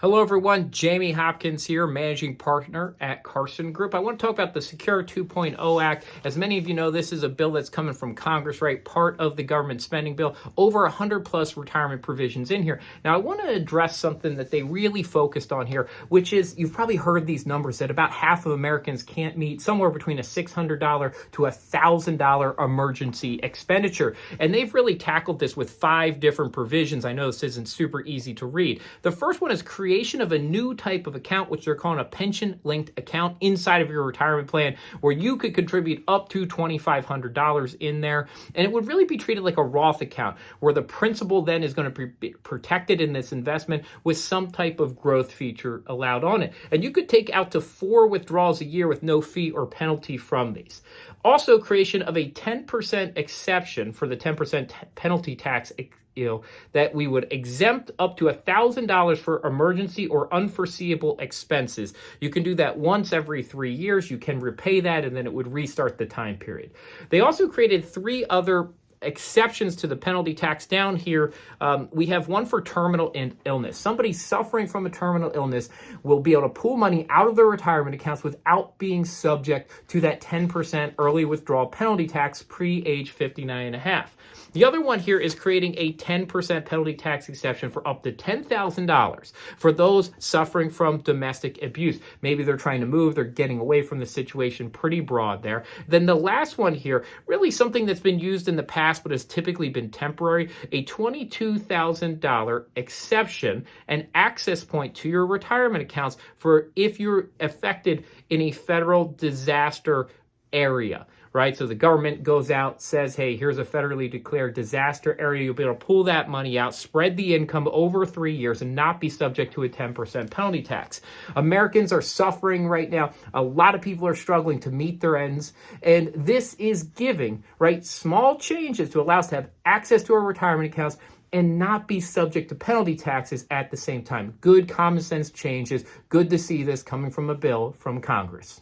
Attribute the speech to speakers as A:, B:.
A: Hello, everyone. Jamie Hopkins here, managing partner at Carson Group. I want to talk about the Secure 2.0 Act. As many of you know, this is a bill that's coming from Congress, right? Part of the government spending bill, over 100 plus retirement provisions in here. Now, I want to address something that they really focused on here, which is you've probably heard these numbers that about half of Americans can't meet somewhere between a $600 to $1,000 emergency expenditure. And they've really tackled this with 5 different provisions. I know this isn't super easy to read. The first one is creation of a new type of account, which they're calling a pension-linked account inside of your retirement plan, where you could contribute up to $2,500 in there. And it would really be treated like a Roth account, where the principal then is going to be protected in this investment with some type of growth feature allowed on it. And you could take out to 4 withdrawals a year with no fee or penalty from these. Also, creation of a 10% exception for the 10% penalty tax that we would exempt up to $1,000 for emergency or unforeseeable expenses. You can do that once every 3 years. You can repay that, and then it would restart the time period. They also created 3 other exceptions to the penalty tax down here. We have one for terminal illness. Somebody suffering from a terminal illness will be able to pull money out of their retirement accounts without being subject to that 10% early withdrawal penalty tax pre-age 59 and a half. The other one here is creating a 10% penalty tax exception for up to $10,000 for those suffering from domestic abuse. Maybe they're trying to move, they're getting away from the situation, pretty broad there. Then the last one here, really something that's been used in the past but has typically been temporary, a $22,000 exception and access point to your retirement accounts for if you're affected in a federal disaster area. Right? So the government goes out, says, hey, here's a federally declared disaster area. You'll be able to pull that money out, spread the income over 3 years, and not be subject to a 10% penalty tax. Americans are suffering right now. A lot of people are struggling to meet their ends. And this is giving, right, small changes to allow us to have access to our retirement accounts and not be subject to penalty taxes at the same time. Good common sense changes. Good to see this coming from a bill from Congress.